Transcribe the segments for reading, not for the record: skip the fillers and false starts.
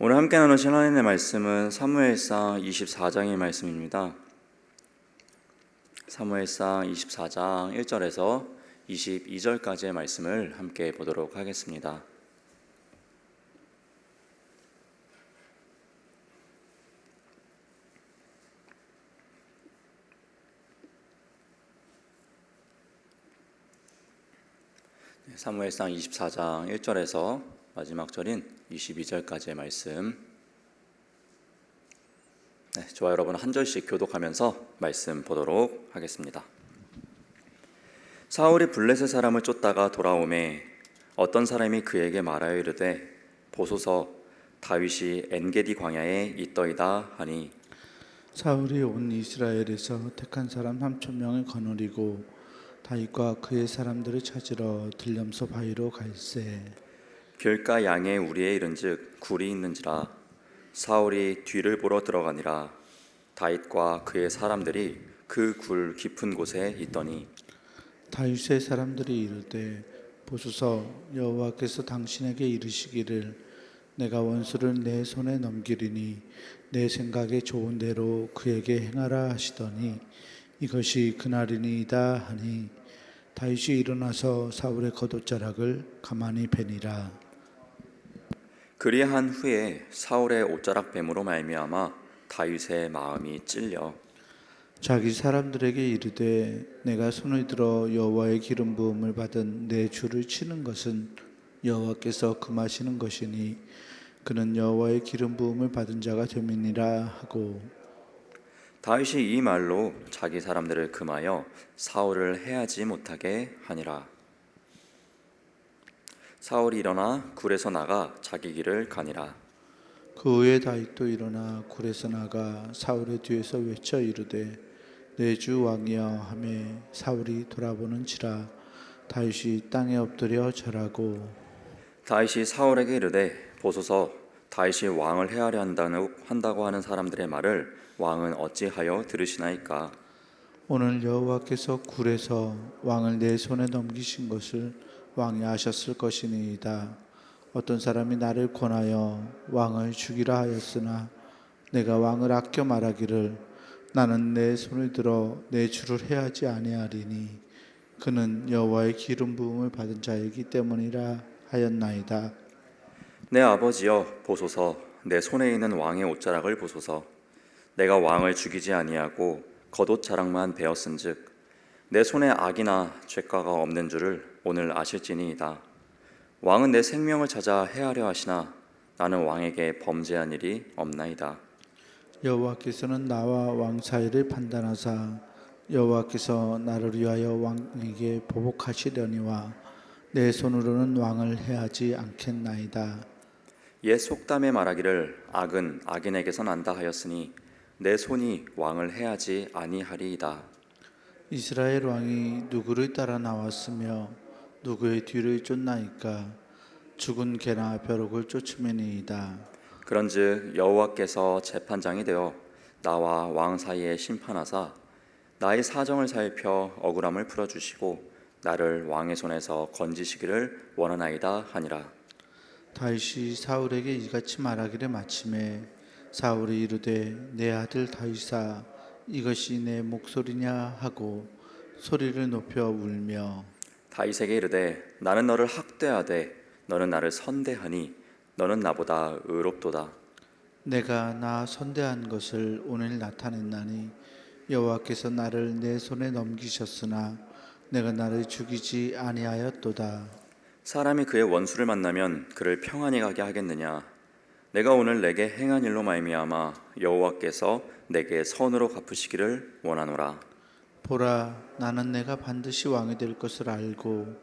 오늘 함께 나누신 하나님의 말씀은 사무엘상 24장의 말씀입니다. 사무엘상 24장 1절에서 22절까지의 말씀을 함께 보도록 하겠습니다. 사무엘상 24장 1절에서 마지막 절인 22절까지의 말씀. 저와 여러분 한 절씩 교독하면서 말씀 보도록 하겠습니다. 사울이 블레셋 사람을 쫓다가 돌아오매 어떤 사람이 그에게 말하여 이르되 보소서 다윗이 엔게디 광야에 있더이다 하니, 사울이 온 이스라엘에서 택한 사람 3,000명을 거느리고 다윗과 그의 사람들을 찾으러 들렴소 바위로 갈새. 길가 양의 우리에 이른즉 굴이 있는지라. 사울이 뒤를 보러 들어가니라. 다윗과 그의 사람들이 그 굴 깊은 곳에 있더니 다윗의 사람들이 이르되 보소서 여호와께서 당신에게 이르시기를 내가 원수를 내 손에 넘기리니 내 생각에 좋은 대로 그에게 행하라 하시더니 이것이 그날이니이다 하니, 다윗이 일어나서 사울의 겉옷자락을 가만히 베니라. 그리한 후에 사울의 옷자락 뱀으로 말미암아 다윗의 마음이 찔려 자기 사람들에게 이르되 내가 손을 들어 여호와의 기름 부음을 받은 내 주를 치는 것은 여호와께서 금하시는 것이니 그는 여호와의 기름 부음을 받은 자가 됨이니라 하고, 다윗이 이 말로 자기 사람들을 금하여 사울을 해하지 못하게 하니라. 사울이 일어나 굴에서 나가 자기 길을 가니라. 그 후에 다윗도 일어나 굴에서 나가 사울의 뒤에서 외쳐 이르되 내 주 왕이여 하매 사울이 돌아보는지라 다윗이 땅에 엎드려 절하고, 다윗이 사울에게 이르되 보소서 다윗이 왕을 해하려 한다고 하는 사람들의 말을 왕은 어찌하여 들으시나이까? 오늘 여호와께서 굴에서 왕을 내 손에 넘기신 것을 왕이 아셨을 것이니이다. 어떤 사람이 나를 권하여 왕을 죽이라 하였으나 내가 왕을 아껴 말하기를 나는 내 손을 들어 내 주를 해하지 아니하리니 그는 여호와의 기름 부음을 받은 자이기 때문이라 하였나이다. 내 아버지여 보소서 내 손에 있는 왕의 옷자락을 보소서. 내가 왕을 죽이지 아니하고 겉옷 자락만 베었은즉 내 손에 악이나 죄가가 없는 줄을 오늘 아실지니이다. 왕은 내 생명을 찾아 해하려 하시나 나는 왕에게 범죄한 일이 없나이다. 여호와께서는 나와 왕 사이를 판단하사 여호와께서 나를 위하여 왕에게 보복하시려니와 내 손으로는 왕을 해하지 않겠나이다. 옛 속담에 말하기를 악은 악인에게서 난다 하였으니 내 손이 왕을 해하지 아니하리이다. 이스라엘 왕이 누구를 따라 나왔으며 누구의 뒤를 쫓나이까? 죽은 개나 벼룩을 쫓으매니이다. 그런즉 여호와께서 재판장이 되어 나와 왕 사이에 심판하사 나의 사정을 살펴 억울함을 풀어주시고 나를 왕의 손에서 건지시기를 원하나이다 하니라. 다윗이 사울에게 이같이 말하기를 마침에 사울이 이르되 내 아들 다윗아 이것이 내 목소리냐 하고 소리를 높여 울며, 다윗에게 이르되 나는 너를 학대하되 너는 나를 선대하니 너는 나보다 의롭도다. 내가 나 선대한 것을 오늘 나타냈나니 여호와께서 나를 내 손에 넘기셨으나 내가 나를 죽이지 아니하였도다. 사람이 그의 원수를 만나면 그를 평안히 가게 하겠느냐? 내가 오늘 내게 행한 일로 말미암아 여호와께서 내게 선으로 갚으시기를 원하노라. 보라, 나는 내가 반드시 왕이 될 것을 알고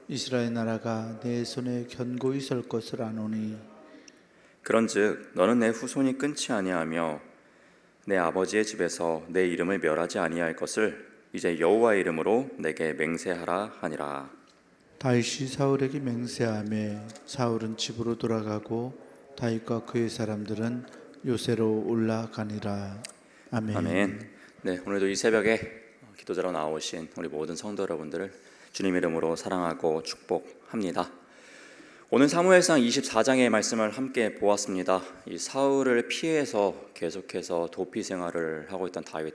이스라엘 나라가 내 손에 견고히 설 것을 아노니, 그런즉 너는 내 후손이 끊지 아니하며 내 아버지의 집에서 내 이름을 멸하지 아니할 것을 이제 여호와의 이름으로 내게 맹세하라 하니라. 다윗이 사울에게 맹세하며 사울은 집으로 돌아가고 다윗과 그의 사람들은 요새로 올라가니라. 아멘. 아멘. 네, 오늘도 이 새벽에 기도자로 나오신 우리 모든 성도 여러분들을 주님 이름으로 사랑하고 축복합니다. 오늘 사무엘상 24장의 말씀을 함께 보았습니다. 이 사울을 피해서 계속해서 도피 생활을 하고 있던 다윗,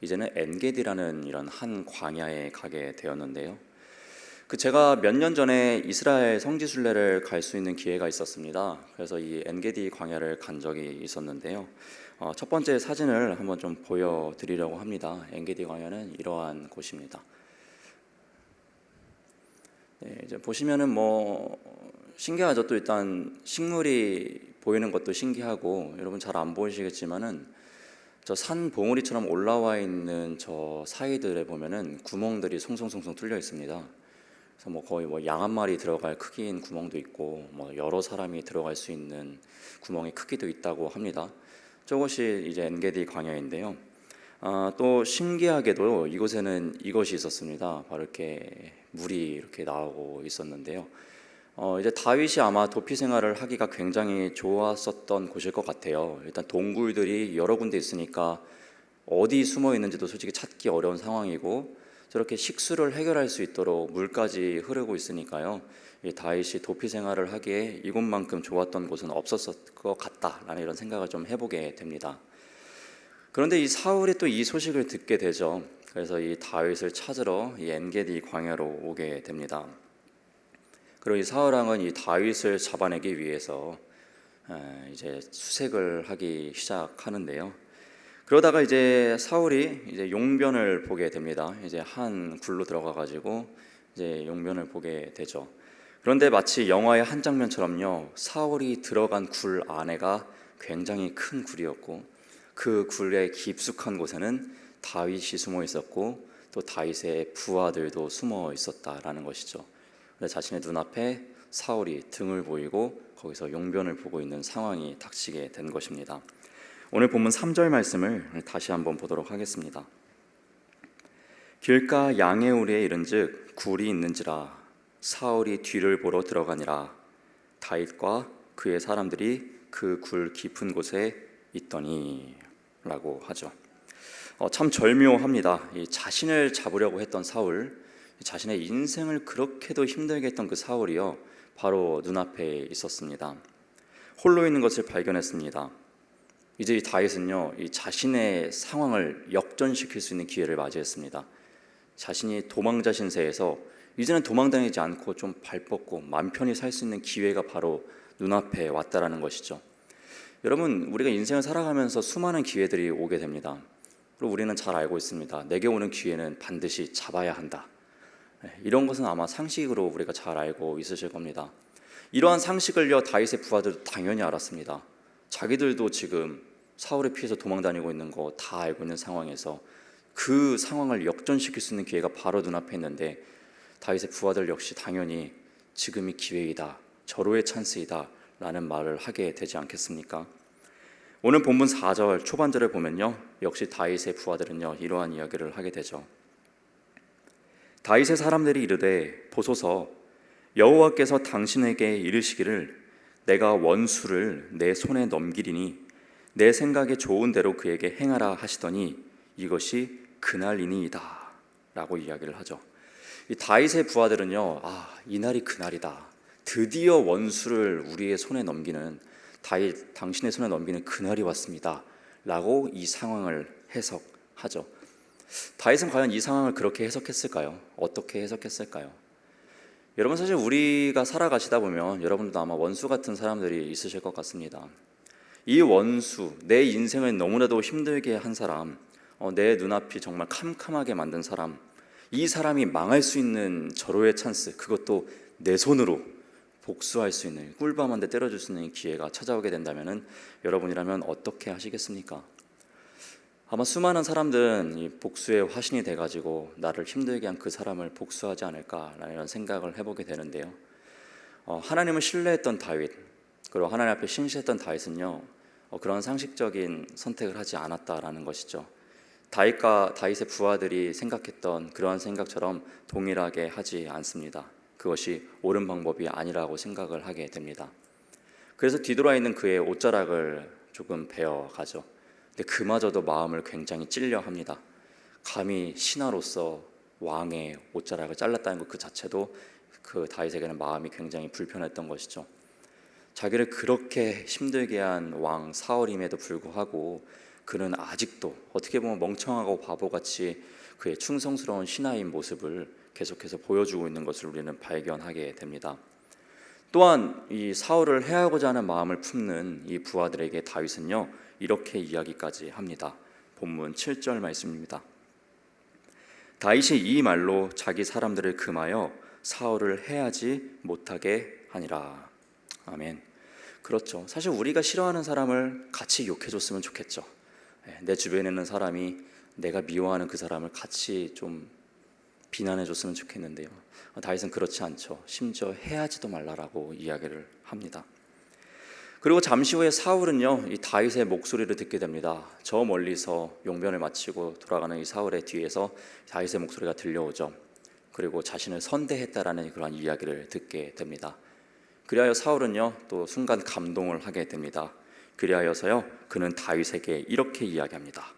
이제는 엔게디라는 이런 한 광야에 가게 되었는데요. 제가 몇 년 전에 이스라엘 성지순례를 갈 수 있는 기회가 있었습니다. 그래서 이 엔게디 광야를 간 적이 있었는데요. 첫 번째 사진을 한번 좀 보여드리려고 합니다. 엔게디 광야는 이러한 곳입니다. 네, 이제 보시면은 신기하죠. 또 일단 식물이 보이는 것도 신기하고, 여러분 잘 안 보이시겠지만은 저 산 봉우리처럼 올라와 있는 저 사이들에 보면은 구멍들이 송송송송 뚫려 있습니다. 그래서 거의 양 한 마리 들어갈 크기인 구멍도 있고, 여러 사람이 들어갈 수 있는 구멍의 크기도 있다고 합니다. 저것이 이제 엔게디 광야인데요. 또 신기하게도 이곳에는 이것이 있었습니다. 바로 이렇게 물이 이렇게 나오고 있었는데요. 이제 다윗이 아마 도피 생활을 하기가 굉장히 좋았었던 곳일 것 같아요. 일단 동굴들이 여러 군데 있으니까 어디 숨어 있는지도 솔직히 찾기 어려운 상황이고, 저렇게 식수를 해결할 수 있도록 물까지 흐르고 있으니까요. 이 다윗이 도피 생활을 하기에 이곳만큼 좋았던 곳은 없었을 것 같다라는 이런 생각을 좀 해보게 됩니다. 그런데 이 사울이 또 이 소식을 듣게 되죠. 그래서 이 다윗을 찾으러 이 엔게디 광야로 오게 됩니다. 그리고 이 사울 왕은 이 다윗을 잡아내기 위해서 이제 수색을 하기 시작하는데요. 그러다가 이제 사울이 이제 용변을 보게 됩니다. 이제 한 굴로 들어가 가지고 이제 용변을 보게 되죠. 그런데 마치 영화의 한 장면처럼요, 사울이 들어간 굴 안에가 굉장히 큰 굴이었고, 그 굴의 깊숙한 곳에는 다윗이 숨어 있었고, 또 다윗의 부하들도 숨어 있었다라는 것이죠. 자신의 눈앞에 사울이 등을 보이고 거기서 용변을 보고 있는 상황이 닥치게 된 것입니다. 오늘 본문 3절 말씀을 다시 한번 보도록 하겠습니다. 길가 양의 우리에 이른즉 굴이 있는지라 사울이 뒤를 보러 들어가니라 다윗과 그의 사람들이 그 굴 깊은 곳에 있더니 라고 하죠. 참 절묘합니다. 이 자신을 잡으려고 했던 사울, 자신의 인생을 그렇게도 힘들게 했던 그 사울이요, 바로 눈앞에 있었습니다. 홀로 있는 것을 발견했습니다. 이제 이 다윗은요, 이 자신의 상황을 역전시킬 수 있는 기회를 맞이했습니다. 자신이 도망자 신세에서 이제는 도망다니지 않고 좀 발 뻗고 맘 편히 살 수 있는 기회가 바로 눈앞에 왔다라는 것이죠. 여러분, 우리가 인생을 살아가면서 수많은 기회들이 오게 됩니다. 그리고 우리는 잘 알고 있습니다. 내게 오는 기회는 반드시 잡아야 한다. 이런 것은 아마 상식으로 우리가 잘 알고 있으실 겁니다. 이러한 상식을요, 다윗의 부하들도 당연히 알았습니다. 자기들도 지금 사울에 피해서 도망다니고 있는 거 다 알고 있는 상황에서 그 상황을 역전시킬 수 있는 기회가 바로 눈앞에 있는데, 다윗의 부하들 역시 당연히 지금이 기회이다, 절호의 찬스이다 라는 말을 하게 되지 않겠습니까? 오늘 본문 4절 초반절을 보면요, 역시 다윗의 부하들은요, 이러한 이야기를 하게 되죠. 다윗의 사람들이 이르되 보소서 여호와께서 당신에게 이르시기를 내가 원수를 내 손에 넘기리니 내 생각에 좋은 대로 그에게 행하라 하시더니 이것이 그날이니이다 라고 이야기를 하죠. 이 다윗의 부하들은요, 이날이 그날이다, 드디어 원수를 우리의 손에 넘기는, 다윗 당신의 손에 넘기는 그날이 왔습니다 라고 이 상황을 해석하죠. 다윗은 과연 이 상황을 그렇게 해석했을까요? 어떻게 해석했을까요? 여러분, 사실 우리가 살아가시다 보면 여러분도 아마 원수 같은 사람들이 있으실 것 같습니다. 이 원수, 내 인생을 너무나도 힘들게 한 사람, 내 눈앞이 정말 캄캄하게 만든 사람, 이 사람이 망할 수 있는 절호의 찬스, 그것도 내 손으로 복수할 수 있는, 꿀밤 한 대 때려줄 수 있는 기회가 찾아오게 된다면 여러분이라면 어떻게 하시겠습니까? 아마 수많은 사람들은 이 복수의 화신이 돼가지고 나를 힘들게 한 그 사람을 복수하지 않을까라는 생각을 해보게 되는데요. 하나님을 신뢰했던 다윗, 그리고 하나님 앞에 신실했던 다윗은요, 그런 상식적인 선택을 하지 않았다라는 것이죠. 다윗과 다윗의 부하들이 생각했던 그러한 생각처럼 동일하게 하지 않습니다. 그것이 옳은 방법이 아니라고 생각을 하게 됩니다. 그래서 뒤돌아 있는 그의 옷자락을 조금 베어가죠. 근데 그마저도 마음을 굉장히 찔려합니다. 감히 신하로서 왕의 옷자락을 잘랐다는 것 그 자체도 그 다윗에게는 마음이 굉장히 불편했던 것이죠. 자기를 그렇게 힘들게 한 왕 사울임에도 불구하고 그는 아직도 어떻게 보면 멍청하고 바보같이 그의 충성스러운 신하인 모습을 계속해서 보여주고 있는 것을 우리는 발견하게 됩니다. 또한 이 사울을 해하고자 하는 마음을 품는 이 부하들에게 다윗은요, 이렇게 이야기까지 합니다. 본문 7절 말씀입니다. 다윗이 이 말로 자기 사람들을 금하여 사울을 해하지 못하게 하니라. 아멘. 그렇죠. 사실 우리가 싫어하는 사람을 같이 욕해줬으면 좋겠죠. 내 주변에 있는 사람이 내가 미워하는 그 사람을 같이 좀 비난해줬으면 좋겠는데요. 다윗은 그렇지 않죠. 심지어 해하지도 말라라고 이야기를 합니다. 그리고 잠시 후에 사울은요, 이 다윗의 목소리를 듣게 됩니다. 저 멀리서 용변을 마치고 돌아가는 이 사울의 뒤에서 다윗의 목소리가 들려오죠. 그리고 자신을 선대했다라는 그러한 이야기를 듣게 됩니다. 그리하여 사울은요, 또 순간 감동을 하게 됩니다. 그리하여서요, 그는 다윗에게 이렇게 이야기합니다.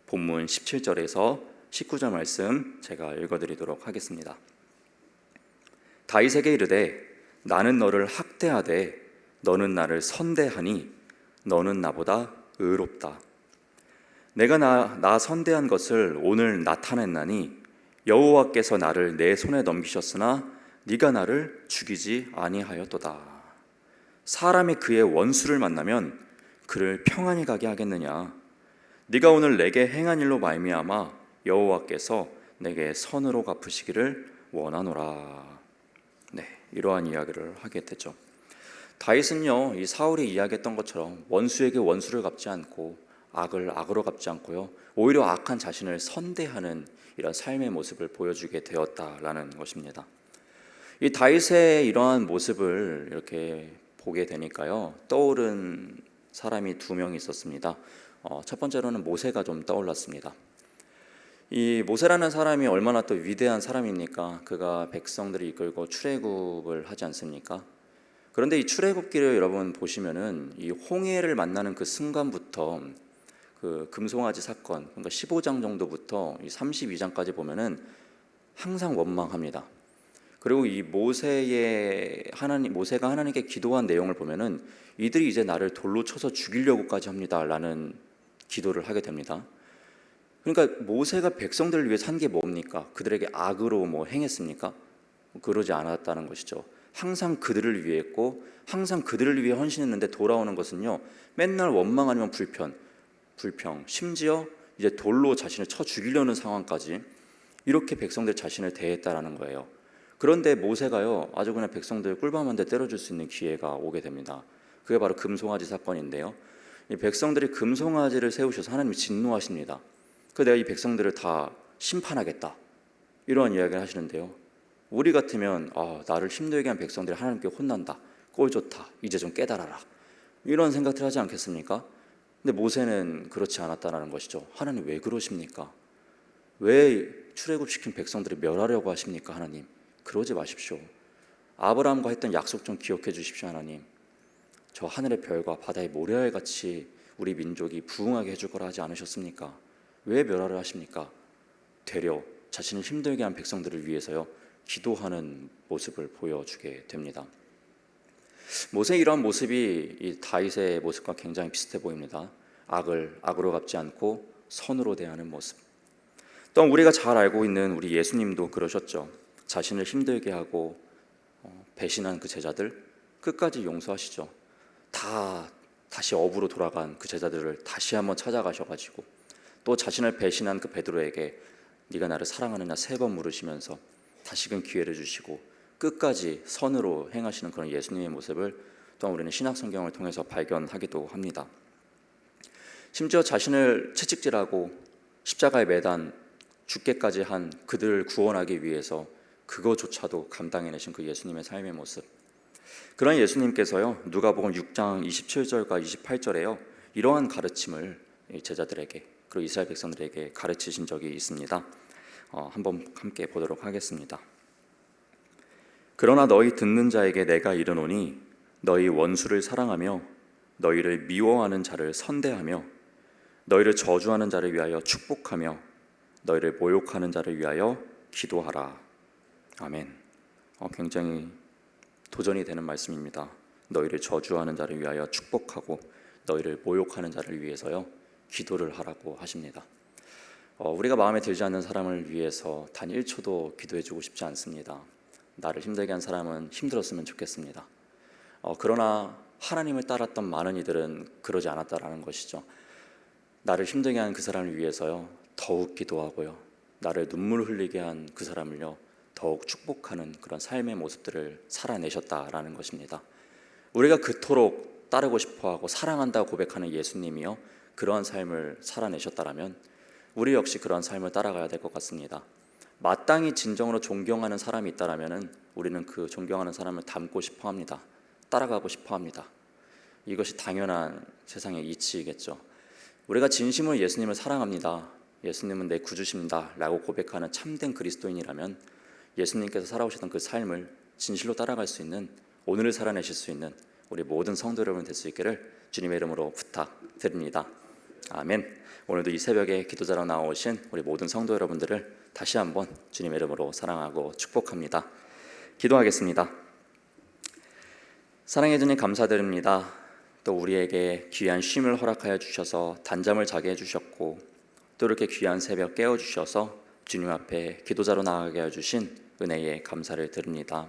본문 17절에서 19절 말씀 제가 읽어드리도록 하겠습니다. 다윗에게 이르되 나는 너를 학대하되 너는 나를 선대하니 너는 나보다 의롭다. 내가 나 선대한 것을 오늘 나타냈나니 여호와께서 나를 내 손에 넘기셨으나 네가 나를 죽이지 아니하였도다. 사람이 그의 원수를 만나면 그를 평안히 가게 하겠느냐. 네가 오늘 내게 행한 일로 말미암아 여호와께서 내게 선으로 갚으시기를 원하노라. 네, 이러한 이야기를 하게 되죠. 다윗은요, 이 사울이 이야기했던 것처럼 원수에게 원수를 갚지 않고 악을 악으로 갚지 않고요, 오히려 악한 자신을 선대하는 이런 삶의 모습을 보여주게 되었다라는 것입니다. 이 다윗의 이러한 모습을 이렇게 보게 되니까요, 떠오른 사람이 두 명이 있었습니다. 첫 번째로는 모세가 좀 떠올랐습니다. 이 모세라는 사람이 얼마나 또 위대한 사람입니까? 그가 백성들을 이끌고 출애굽을 하지 않습니까? 그런데 이 출애굽기를 여러분 보시면은 이 홍해를 만나는 그 순간부터 그 금송아지 사건, 그러니까 15장 정도부터 이 32장까지 보면은 항상 원망합니다. 그리고 이 모세가 하나님께 기도한 내용을 보면은 이들이 이제 나를 돌로 쳐서 죽이려고까지 합니다라는 기도를 하게 됩니다. 그러니까 모세가 백성들을 위해 산 게 뭡니까? 그들에게 악으로 뭐 행했습니까? 그러지 않았다는 것이죠. 항상 그들을 위해 했고 항상 그들을 위해 헌신했는데 돌아오는 것은요, 맨날 원망 아니면 불평, 심지어 이제 돌로 자신을 쳐 죽이려는 상황까지 이렇게 백성들 자신을 대했다라는 거예요. 그런데 모세가요, 아주 그냥 백성들 꿀밤 한 대 때려줄 수 있는 기회가 오게 됩니다. 그게 바로 금송아지 사건인데요, 이 백성들이 금송아지를 세우셔서 하나님이 진노하십니다. 내가 이 백성들을 다 심판하겠다, 이러한 이야기를 하시는데요, 우리 같으면 나를 힘들게 한 백성들이 하나님께 혼난다, 꼴 좋다, 이제 좀 깨달아라, 이런 생각들 하지 않겠습니까? 근데 모세는 그렇지 않았다는 것이죠. 하나님 왜 그러십니까? 왜 출애굽시킨 백성들을 멸하려고 하십니까? 하나님, 그러지 마십시오. 아브라함과 했던 약속 좀 기억해 주십시오. 하나님, 저 하늘의 별과 바다의 모래알 같이 우리 민족이 부흥하게 해줄 거라 하지 않으셨습니까? 왜 멸하려 하십니까? 되려 자신을 힘들게 한 백성들을 위해서요, 기도하는 모습을 보여주게 됩니다. 모세의 이러한 모습이 이 다윗의 모습과 굉장히 비슷해 보입니다. 악을 악으로 갚지 않고 선으로 대하는 모습. 또한 우리가 잘 알고 있는 우리 예수님도 그러셨죠. 자신을 힘들게 하고 배신한 그 제자들 끝까지 용서하시죠. 다시 업으로 돌아간 그 제자들을 다시 한번 찾아가셔가지고 또 자신을 배신한 그 베드로에게 네가 나를 사랑하느냐 3번 물으시면서 다시금 기회를 주시고 끝까지 선으로 행하시는 그런 예수님의 모습을 또한 우리는 신약 성경을 통해서 발견하기도 합니다. 심지어 자신을 채찍질하고 십자가에 매단 죽게까지 한 그들을 구원하기 위해서 그거조차도 감당해내신 그 예수님의 삶의 모습, 그런 예수님께서요, 누가복음 6장 27절과 28절에요 이러한 가르침을 제자들에게 그리고 이스라엘 백성들에게 가르치신 적이 있습니다. 한번 함께 보도록 하겠습니다. 그러나 너희 듣는 자에게 내가 이르노니 너희 원수를 사랑하며 너희를 미워하는 자를 선대하며 너희를 저주하는 자를 위하여 축복하며 너희를 모욕하는 자를 위하여 기도하라. 아멘. 굉장히 도전이 되는 말씀입니다. 너희를 저주하는 자를 위하여 축복하고 너희를 모욕하는 자를 위해서요 기도를 하라고 하십니다. 우리가 마음에 들지 않는 사람을 위해서 단 1초도 기도해주고 싶지 않습니다. 나를 힘들게 한 사람은 힘들었으면 좋겠습니다. 그러나 하나님을 따랐던 많은 이들은 그러지 않았다라는 것이죠. 나를 힘들게 한 그 사람을 위해서요 더욱 기도하고요, 나를 눈물 흘리게 한 그 사람을요 더욱 축복하는 그런 삶의 모습들을 살아내셨다라는 것입니다. 우리가 그토록 따르고 싶어하고 사랑한다고 고백하는 예수님이요 그러한 삶을 살아내셨다라면 우리 역시 그러한 삶을 따라가야 될 것 같습니다. 마땅히 진정으로 존경하는 사람이 있다라면 우리는 그 존경하는 사람을 닮고 싶어합니다. 따라가고 싶어합니다. 이것이 당연한 세상의 이치이겠죠. 우리가 진심으로 예수님을 사랑합니다, 예수님은 내 구주십니다 라고 고백하는 참된 그리스도인이라면 예수님께서 살아오셨던 그 삶을 진실로 따라갈 수 있는, 오늘을 살아내실 수 있는 우리 모든 성도 여러분 될 수 있기를 주님의 이름으로 부탁드립니다. 아멘. 오늘도 이 새벽에 기도자로 나오신 우리 모든 성도 여러분들을 다시 한번 주님의 이름으로 사랑하고 축복합니다. 기도하겠습니다. 사랑해 주님 감사드립니다. 또 우리에게 귀한 쉼을 허락하여 주셔서 단잠을 자게 해주셨고 또 이렇게 귀한 새벽 깨워주셔서 주님 앞에 기도자로 나아가게 해주신 은혜에 감사를 드립니다.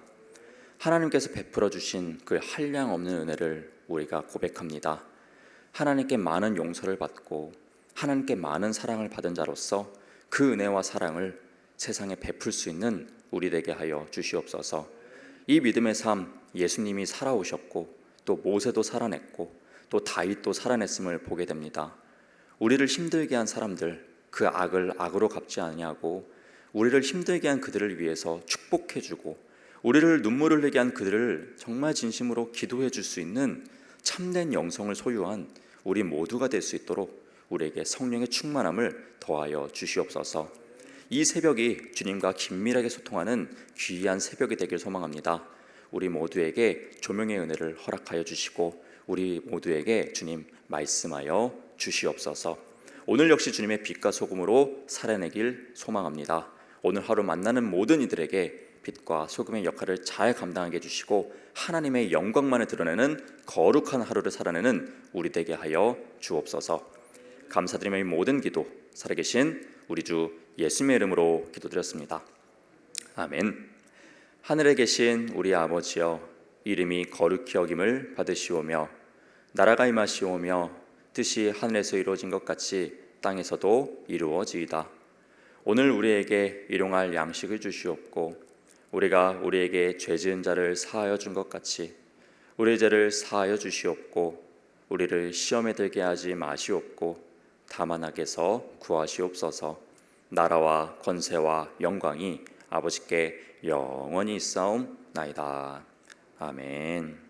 하나님께서 베풀어 주신 그 한량 없는 은혜를 우리가 고백합니다. 하나님께 많은 용서를 받고 하나님께 많은 사랑을 받은 자로서 그 은혜와 사랑을 세상에 베풀 수 있는 우리 되게 하여 주시옵소서. 이 믿음의 삶, 예수님이 살아오셨고 또 모세도 살아냈고 또 다윗도 살아냈음을 보게 됩니다. 우리를 힘들게 한 사람들, 그 악을 악으로 갚지 아니하고 우리를 힘들게 한 그들을 위해서 축복해주고 우리를 눈물 흘리게 한 그들을 정말 진심으로 기도해 줄 수 있는 참된 영성을 소유한 우리 모두가 될 수 있도록 우리에게 성령의 충만함을 더하여 주시옵소서. 이 새벽이 주님과 긴밀하게 소통하는 귀한 새벽이 되길 소망합니다. 우리 모두에게 조명의 은혜를 허락하여 주시고 우리 모두에게 주님 말씀하여 주시옵소서. 오늘 역시 주님의 빛과 소금으로 살아내길 소망합니다. 오늘 하루 만나는 모든 이들에게 빛과 소금의 역할을 잘 감당하게 해주시고 하나님의 영광만을 드러내는 거룩한 하루를 살아내는 우리 되게 하여 주옵소서. 감사드리며 이 모든 기도 살아계신 우리 주 예수님의 이름으로 기도드렸습니다. 아멘. 하늘에 계신 우리 아버지여, 이름이 거룩히 여김을 받으시오며 나라가 임하시오며 뜻이 하늘에서 이루어진 것 같이 땅에서도 이루어지이다. 오늘 우리에게 일용할 양식을 주시옵고 우리가 우리에게 죄 지은 자를 사하여 준 것 같이 우리의 죄를 사하여 주시옵고 우리를 시험에 들게 하지 마시옵고 다만 악에서 구하시옵소서. 나라와 권세와 영광이 아버지께 영원히 있사옵나이다. 아멘.